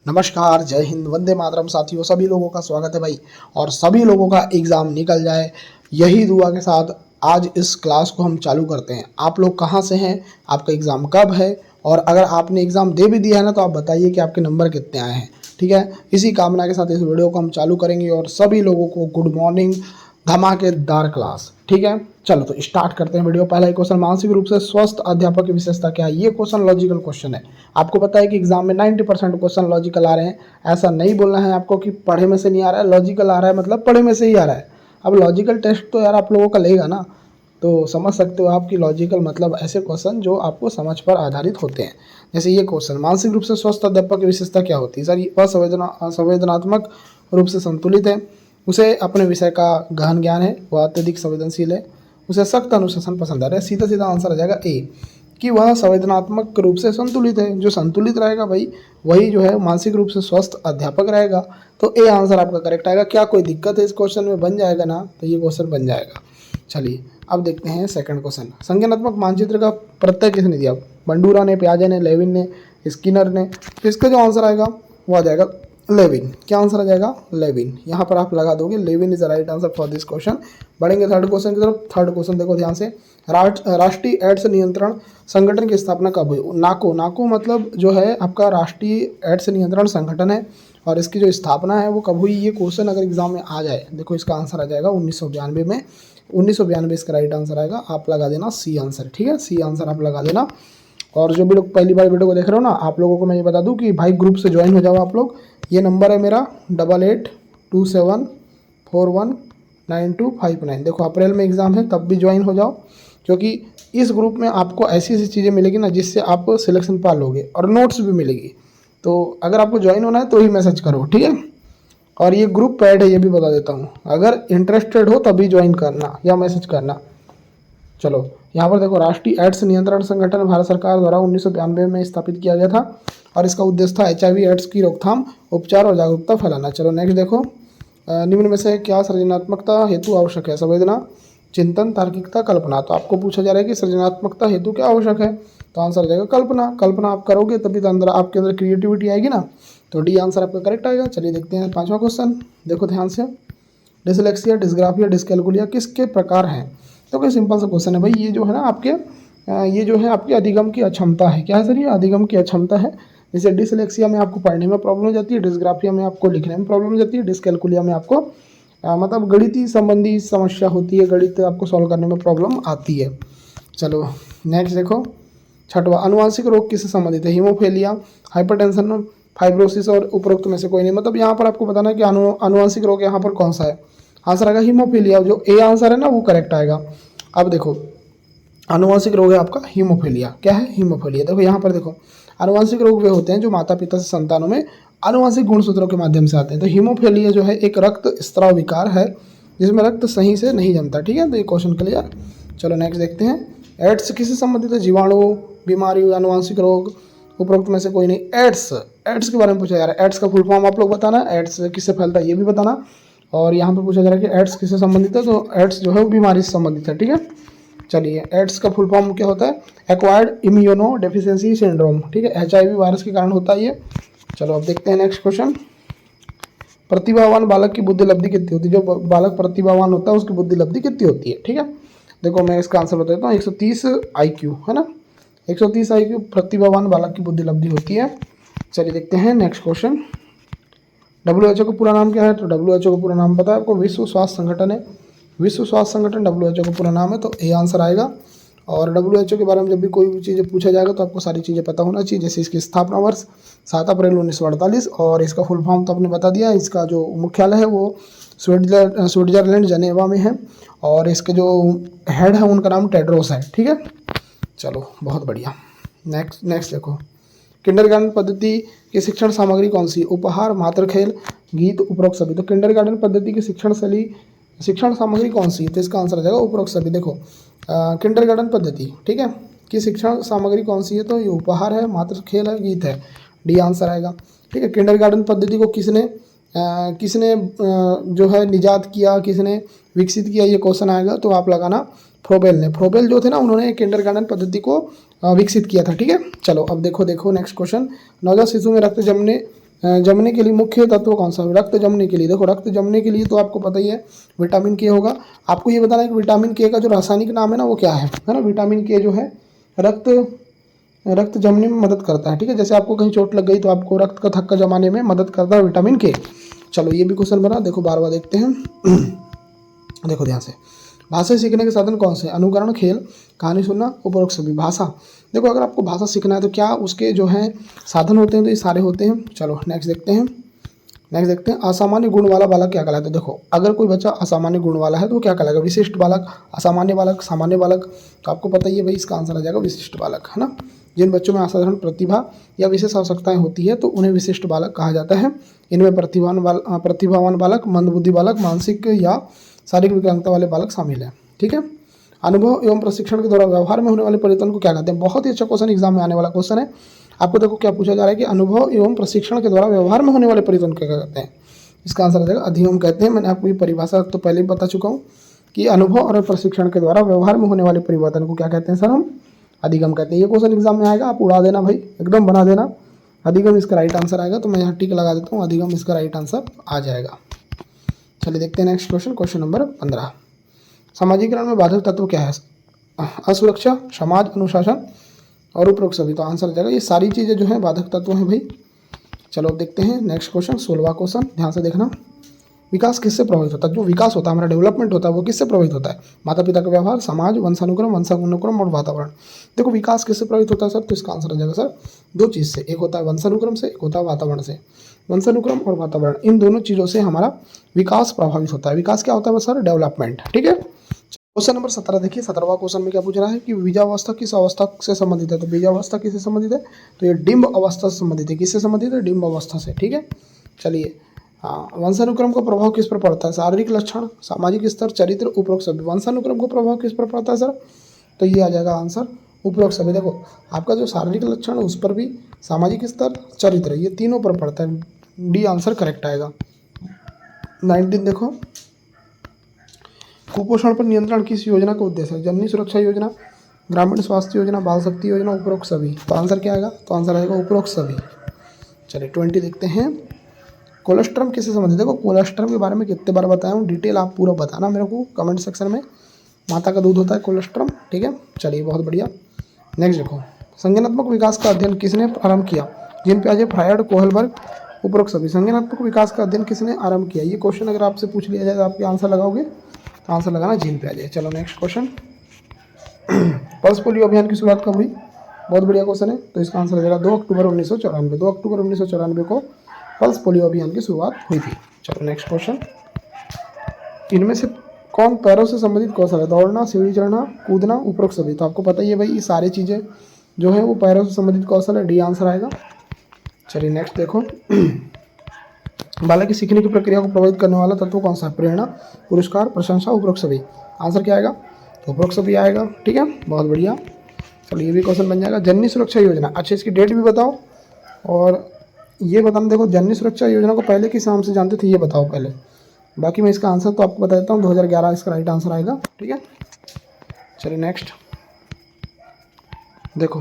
नमस्कार, जय हिंद, वंदे मातरम। साथियों, सभी लोगों का स्वागत है भाई। और सभी लोगों का एग्ज़ाम निकल जाए, यही दुआ के साथ आज इस क्लास को हम चालू करते हैं। आप लोग कहाँ से हैं, आपका एग्ज़ाम कब है, और अगर आपने एग्ज़ाम दे भी दिया है ना तो आप बताइए कि आपके नंबर कितने आए हैं। ठीक है, इसी कामना के साथ इस वीडियो को हम चालू करेंगे। और सभी लोगों को गुड मॉर्निंग, धमाकेदार क्लास। ठीक है, चलो तो स्टार्ट करते हैं वीडियो। पहला क्वेश्चन, मानसिक रूप से स्वस्थ अध्यापक की विशेषता क्या है। ये क्वेश्चन लॉजिकल क्वेश्चन है। आपको पता है कि एग्जाम में 90% क्वेश्चन लॉजिकल आ रहे हैं। ऐसा नहीं बोलना है आपको कि पढ़े में से नहीं आ रहा है, लॉजिकल आ रहा है मतलब पढ़े में से ही आ रहा है। अब लॉजिकल टेस्ट तो यार आप लोगों का लेगा ना, तो समझ सकते हो आप कि लॉजिकल मतलब ऐसे क्वेश्चन जो आपको समझ पर आधारित होते हैं। जैसे ये क्वेश्चन, मानसिक रूप से स्वस्थ अध्यापक की विशेषता क्या होती है। सर, वह संवेदनात्मक रूप से संतुलित है, उसे अपने विषय का गहन ज्ञान है, वह अत्यधिक संवेदनशील है, उसे सख्त अनुशासन पसंद आ रहा है। सीधा सीधा आंसर आ जाएगा ए, कि वह संवेदनात्मक रूप से संतुलित है। जो संतुलित रहेगा भाई, वही जो है मानसिक रूप से स्वस्थ अध्यापक रहेगा। तो ए आंसर आपका करेक्ट आएगा। क्या कोई दिक्कत है इस क्वेश्चन में? बन जाएगा ना, तो ये क्वेश्चन बन जाएगा। चलिए अब देखते हैं सेकंड क्वेश्चन। संज्ञानात्मक मानचित्र का प्रत्यय किसने दिया। बंडूरा ने, पियाजे ने, लेविन ने, स्किनर ने। तो इसका जो आंसर आएगा वो आ जाएगा लेविन। क्या आंसर आ जाएगा? लेविन। यहाँ पर आप लगा दोगे Levin is the right answer for this question. बढ़ेंगे थर्ड क्वेश्चन की तरफ। थर्ड क्वेश्चन देखो ध्यान से। राष्ट्रीय एड्स नियंत्रण संगठन की स्थापना कब हुई। नाको, नाको मतलब जो है आपका राष्ट्रीय एड्स नियंत्रण संगठन है, और इसकी जो स्थापना है वो कब हुई। ये क्वेश्चन अगर एग्जाम में आ जाए, देखो इसका आंसर आ जाएगा 1992 में। 1992 इसका राइट आंसर आएगा। आप लगा देना सी आंसर। ठीक है, सी आंसर आप लगा देना। और जो भी लोग पहली बार वीडियो को देख रहे हो ना, आप लोगों को मैं ये बता दूं कि भाई ग्रुप से ज्वाइन हो जाओ आप लोग। ये नंबर है मेरा 8827419259। देखो अप्रैल में एग्ज़ाम है, तब भी ज्वाइन हो जाओ, क्योंकि इस ग्रुप में आपको ऐसी ऐसी चीज़ें मिलेगी ना जिससे आप सिलेक्शन पा लोगे, और नोट्स भी मिलेगी। तो अगर आपको ज्वाइन होना है तो ही मैसेज करो। ठीक है, और ये ग्रुप पैड है, ये भी बता देता हूँ। अगर इंटरेस्टेड हो तभी ज्वाइन करना या मैसेज करना। चलो यहाँ पर देखो, राष्ट्रीय एड्स नियंत्रण संगठन भारत सरकार द्वारा 1992 में स्थापित किया गया था, और इसका उद्देश्य था HIV एड्स की रोकथाम, उपचार और जागरूकता फैलाना। चलो नेक्स्ट देखो, निम्न में से क्या सृजनात्मकता हेतु आवश्यक है। संवेदना, चिंतन, तार्किकता, कल्पना। तो आपको पूछा जा रहा है कि सृजनात्मकता हेतु क्या आवश्यक है, तो आंसर आ जाएगा कल्पना। कल्पना आप करोगे तभी तो अंदर आपके अंदर क्रिएटिविटी आएगी ना, तो डी आंसर आपका करेक्ट आएगा। चलिए देखते हैं पांचवा क्वेश्चन, देखो ध्यान से। डिसलेक्सिया, डिस्ग्राफिया, डिस्कैलकुलिया किसके प्रकार हैं। तो कोई सिंपल सा क्वेश्चन है भाई। ये जो है ना आपके ये जो है आपकी अधिगम की अक्षमता है। क्या है सर? ये अधिगम की अक्षमता है। जैसे डिसलेक्सिया में आपको पढ़ने में प्रॉब्लम हो जाती है, डिस्ग्राफिया में आपको लिखने में प्रॉब्लम हो जाती है, डिस्कैलकुलिया में आपको मतलब गणितीय संबंधी समस्या होती है, गणित आपको सॉल्व करने में प्रॉब्लम आती है। चलो नेक्स्ट देखो, छठवा, अनुवांशिक रोग किससे संबंधित है। हीमोफीलिया, हाइपरटेंशन, फाइब्रोसिस और उपरोक्त में से कोई नहीं। मतलब यहाँ पर आपको बताना है कि अनुवांशिक रोग यहाँ पर कौन सा है। आंसर आएगा हीमोफीलिया। जो ए आंसर है ना वो करेक्ट आएगा। अब देखो, अनुवांशिक रोग है आपका हीमोफीलिया। क्या है? हीमोफीलिया। देखो यहाँ पर देखो, अनुवांशिक रोग वे होते हैं जो माता पिता से संतानों में अनुवांशिक गुणसूत्रों के माध्यम से आते हैं। तो हीमोफीलिया जो है एक रक्त स्त्राव विकार है जिसमें रक्त सही से नहीं जमता। ठीक है, तो ये क्वेश्चन क्लियर। चलो नेक्स्ट देखते हैं, एड्स किससे संबंधित है। जीवाणु, बीमारी, अनुवांशिक रोग, उपरोक्त में से कोई नहीं। एड्स, एड्स के बारे में पूछा जा रहा है। एड्स का फुल फॉर्म आप लोग बताना, एड्स किससे फैलता है ये भी बताना। और यहाँ पर पूछा जा रहा है कि एड्स किससे संबंधित है, तो एड्स जो है वो बीमारी से संबंधित है। ठीक है, चलिए एड्स का फुल फॉर्म क्या होता है। Acquired immuno deficiency syndrome. ठीक है, HIV वायरस के कारण होता है ये। चलो अब देखते हैं नेक्स्ट क्वेश्चन, प्रतिभावान बालक की बुद्धि लब्धि कितनी होती है। जो बालक प्रतिभावान होता है उसकी बुद्धि लब्धि कितनी होती है। ठीक है, देखो मैं इसका आंसर बता देता हूँ। 130 IQ है ना, 130 IQ प्रतिभावान बालक की बुद्धि लब्धि होती है। चलिए देखते हैं नेक्स्ट क्वेश्चन, WHO का पूरा नाम क्या है। तो WHO का पूरा नाम पता है आपको, विश्व स्वास्थ्य संगठन है। विश्व स्वास्थ्य संगठन WHO का पूरा नाम है, तो ए आंसर आएगा। और WHO के बारे में जब भी कोई भी चीज़ पूछा जाएगा तो आपको सारी चीज़ें पता होना चाहिए। जैसे इसकी स्थापना वर्ष 7 अप्रैल 1948, और इसका फुल फॉर्म तो आपने बता दिया। इसका जो मुख्यालय है वो स्विट्जरलैंड जनेवा में है, और इसके जो हेड है उनका नाम टेड्रोस है। ठीक है, चलो बहुत बढ़िया। नेक्स्ट देखो, किंडरगार्टन पद्धति की शिक्षण सामग्री कौन सी। उपहार, मात्र खेल, गीत, उपरोक्त सभी। तो किंडरगार्टन पद्धति की शिक्षण सामग्री कौन सी है, तो इसका आंसर आ जाएगा उपरोक्त सभी। देखो किंडरगार्टन पद्धति, ठीक है, की शिक्षण सामग्री कौन सी है, तो ये उपहार है, मात्र खेल है, गीत है। डी आंसर आएगा। ठीक है, किंडरगार्टन पद्धति को किसने जो है निजात किया, किसने विकसित किया, ये क्वेश्चन आएगा तो आप लगाना फ्रोबेल ने। फ्रोबेल जो थे ना उन्होंने किंडरगार्टन पद्धति को विकसित किया था। ठीक है, चलो अब देखो नेक्स्ट क्वेश्चन, नवजात शिशु में रक्त जमने जमने के लिए मुख्य तत्व कौन सा है? रक्त जमने के लिए, देखो रक्त जमने के लिए तो आपको पता ही है विटामिन के होगा। आपको ये बताना है कि विटामिन के का जो रासायनिक नाम है ना वो क्या है ना। विटामिन के जो है रक्त जमने में मदद करता है, ठीक है। जैसे आपको कहीं चोट लग गई तो आपको रक्त का थक्का जमाने में मदद करता है विटामिन के। चलो ये भी क्वेश्चन बना, देखो बार बार देखते हैं। देखो ध्यान से, भाषा सीखने के साधन कौन से? अनुकरण, खेल, कहानी सुनना, उपरोक्त सभी। भाषा, देखो अगर आपको भाषा सीखना है तो क्या उसके जो है साधन होते हैं? तो ये सारे होते हैं। चलो नेक्स्ट देखते हैं। असामान्य गुण वाला बालक क्या कहलाता है? देखो अगर कोई बच्चा असामान्य गुण वाला है तो वो क्या कहलाएगा? विशिष्ट बालक, असामान्य बालक, सामान्य बालक। तो आपको पता ही है भाई, इसका आंसर आ जाएगा विशिष्ट बालक, है ना। जिन बच्चों में असाधारण प्रतिभा या विशेष आवश्यकताएं होती है तो उन्हें विशिष्ट बालक कहा जाता है। इनमें प्रतिभावान बालक, मंदबुद्धि बालक, मानसिक या शारीरिक विकलांगता वाले बालक शामिल हैं, ठीक है। अनुभव एवं प्रशिक्षण के द्वारा व्यवहार में होने वाले परिवर्तन को क्या कहते हैं? बहुत ही अच्छा क्वेश्चन, एग्जाम में आने वाला क्वेश्चन है। आपको देखो क्या पूछा जा रहा है कि अनुभव एवं प्रशिक्षण के द्वारा व्यवहार में होने वाले परिवर्तन को क्या कहते हैं? इसका आंसर आ जाएगा अधिगम कहते हैं। मैंने आपको ये परिभाषा तो पहले ही बता चुका हूँ कि अनुभव और प्रशिक्षण के द्वारा व्यवहार में होने वाले परिवर्तन को क्या कहते हैं सर? हम अधिगम कहते हैं। ये क्वेश्चन एग्जाम में आएगा, आप उड़ा देना भाई, एकदम बना देना। अधिगम इसका राइट आंसर आएगा, तो मैं यहाँ टिक लगा देता हूँ, अधिगम इसका राइट आंसर आ जाएगा। चलिए देखते हैं नेक्स्ट क्वेश्चन, क्वेश्चन नंबर 15। सामाजिकरण में बाधक तत्व क्या है? असुरक्षा, समाज, अनुशासन और उपरोक्त सभी। तो आंसर आ जाएगा ये सारी चीज़ें जो है बाधक तत्व हैं भाई। चलो अब देखते हैं नेक्स्ट क्वेश्चन, 16वां क्वेश्चन, ध्यान से देखना। विकास किससे प्रभावित होता है? जो विकास होता है, हमारा डेवलपमेंट होता है, वो किससे प्रभावित होता है? माता पिता का व्यवहार, समाज, वंशानुक्रम और वातावरण। देखो विकास किससे प्रभावित होता है सर? तो इसका आंसर आ जाएगा सर दो चीज़ से, एक होता है वंशानुक्रम से, एक होता है वातावरण से। वंशानुक्रम और वातावरण, इन दोनों चीज़ों से हमारा विकास प्रभावित होता है। विकास क्या होता है सर? डेवलपमेंट, ठीक है। क्वेश्चन नंबर 17 देखिए, 17वां क्वेश्चन में क्या पूछ रहा है कि बीजावस्था किस अवस्था से संबंधित है? तो बीजावस्था किससे संबंधित है? तो ये डिंब अवस्था से संबंधित है। किससे संबंधित है? डिंब अवस्था से, ठीक है। चलिए, हाँ, वंशानुक्रम का प्रभाव किस पर पड़ता है? शारीरिक लक्षण, सामाजिक स्तर, चरित्र, उपरोक्त सभी। वंशानुक्रम का प्रभाव किस पर पड़ता है सर? तो ये आ जाएगा आंसर उपरोक्त सभी। देखो आपका जो शारीरिक लक्षण है उस पर भी, सामाजिक स्तर, चरित्र, ये तीनों पर पड़ता है। डी आंसर करेक्ट आएगा। 19 देखो, कुपोषण पर नियंत्रण किस योजना का उद्देश्य है? जननी सुरक्षा योजना, ग्रामीण स्वास्थ्य योजना, बाल शक्ति योजना, उपरोक्त सभी। तो आंसर क्या आएगा? तो आंसर आएगा उपरोक्त सभी। चलिए 20 देखते हैं। कोलेस्ट्रम किससे संबंधित? देखो कोलेस्ट्रम के बारे में कितने बार बताया हूँ, डिटेल आप पूरा बताना मेरे को कमेंट सेक्शन में। माता का दूध होता है कोलेस्ट्रम, ठीक है। चलिए बहुत बढ़िया। नेक्स्ट देखो, संज्ञानात्मक विकास का अध्ययन किसने आरंभ किया? जीन पियाजे, फ्रायड, कोहलबर्ग, उपरोक्त सभी। संज्ञानात्मक विकास का अध्ययन किसने आरंभ किया? ये क्वेश्चन अगर आपसे पूछ लिया जाए तो आपके आंसर लगाओगे, तो आंसर लगाना जीन पियाजे। चलो नेक्स्ट क्वेश्चन, पल्स पोलियो अभियान की शुरुआत कब हुई? बहुत बढ़िया क्वेश्चन है। तो इसका आंसर हो जाएगा 2 अक्टूबर 1994। 2 अक्टूबर 1994 को पल्स पोलियो अभियान की शुरुआत हुई थी। चलो नेक्स्ट क्वेश्चन, इनमें से कौन पैरों से संबंधित कौशल है? दौड़ना, सीढ़ी चढ़ना, कूदना, उपरोक्त सभी। तो आपको पता ही है भाई, ये सारी चीज़ें जो है वो पैरों से संबंधित कौशल है। डी आंसर आएगा। चलिए नेक्स्ट देखो, बालक की सीखने की प्रक्रिया को प्रभावित करने वाला तत्व कौन सा है? प्रेरणा, पुरस्कार, प्रशंसा, उपरोक्त सभी। आंसर क्या आएगा? तो उपरोक्त सभी आएगा, ठीक है। बहुत बढ़िया। चलिए ये भी क्वेश्चन बन जाएगा। जननी सुरक्षा योजना, अच्छा इसकी डेट भी बताओ और ये बताना। देखो जननी सुरक्षा योजना को पहले किस नाम से जानते थे ये बताओ पहले, बाकी मैं इसका आंसर तो आपको बता देता हूँ। 2011 इसका राइट आंसर आएगा, ठीक है। चलिए नेक्स्ट देखो,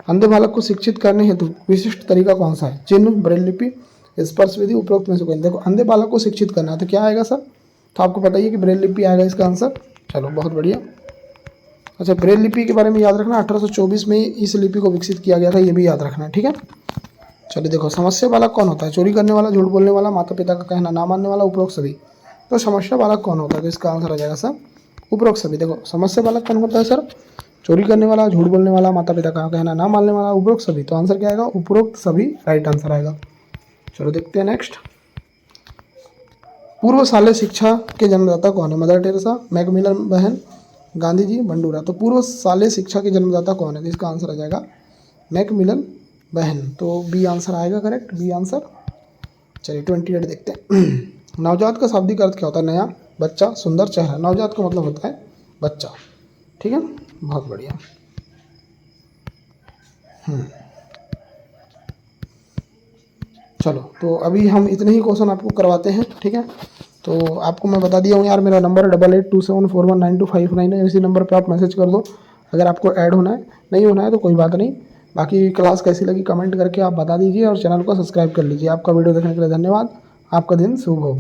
अंधे बालक को शिक्षित करने हेतु विशिष्ट तरीका कौन सा है? चिन्ह, ब्रेल लिपि, स्पर्श विधि, उपरोक्त में से कोई। देखो अंधे बालक को शिक्षित करना है तो क्या आएगा सर? तो आपको पता ही है कि ब्रेल लिपि आएगा इसका आंसर। चलो बहुत बढ़िया। अच्छा ब्रेल लिपि के बारे में याद रखना, 1824 में इस लिपि को विकसित किया गया था, ये भी याद रखना है, ठीक है। चलिए देखो, समस्या बालक कौन होता है? चोरी करने वाला, झूठ बोलने वाला, माता पिता का कहना ना मानने वाला, उपरोक्त सभी। तो समस्या बालक कौन होता है? तो इसका आंसर आ जाएगा सर उपरोक्त सभी। देखो समस्या बालक कौन होता है सर? चोरी करने वाला, झूठ बोलने वाला, माता पिता का कहना ना मानने वाला, उपरोक्त सभी। तो आंसर क्या आएगा? उपरोक्त सभी राइट आंसर आएगा। चलो देखते हैं नेक्स्ट, पूर्व शालेय शिक्षा के जन्मदाता कौन है? मदर टेरेसा, मैकमिलन बहन, गांधी जी, बंडूरा। तो पूर्व शालेय शिक्षा के जन्मदाता कौन है? तो इसका आंसर आ जाएगा मैकमिलन बहन। तो बी आंसर आएगा करेक्ट, बी आंसर। चलिए 28 देखते हैं। नवजात का शाब्दिक अर्थ क्या होता है? नया, बच्चा, सुंदर, चेहरा। नवजात का मतलब होता है बच्चा, ठीक है। बहुत बढ़िया। चलो तो अभी हम इतने ही क्वेश्चन आपको करवाते हैं, ठीक है। तो आपको मैं बता दिया हूँ यार, मेरा नंबर 8827419259 है। इसी नंबर पे आप मैसेज कर दो अगर आपको ऐड होना है। नहीं होना है तो कोई बात नहीं, बाकी क्लास कैसी लगी कमेंट करके आप बता दीजिए और चैनल को सब्सक्राइब कर लीजिए। आपका वीडियो देखने के लिए धन्यवाद। आपका दिन शुभ हो।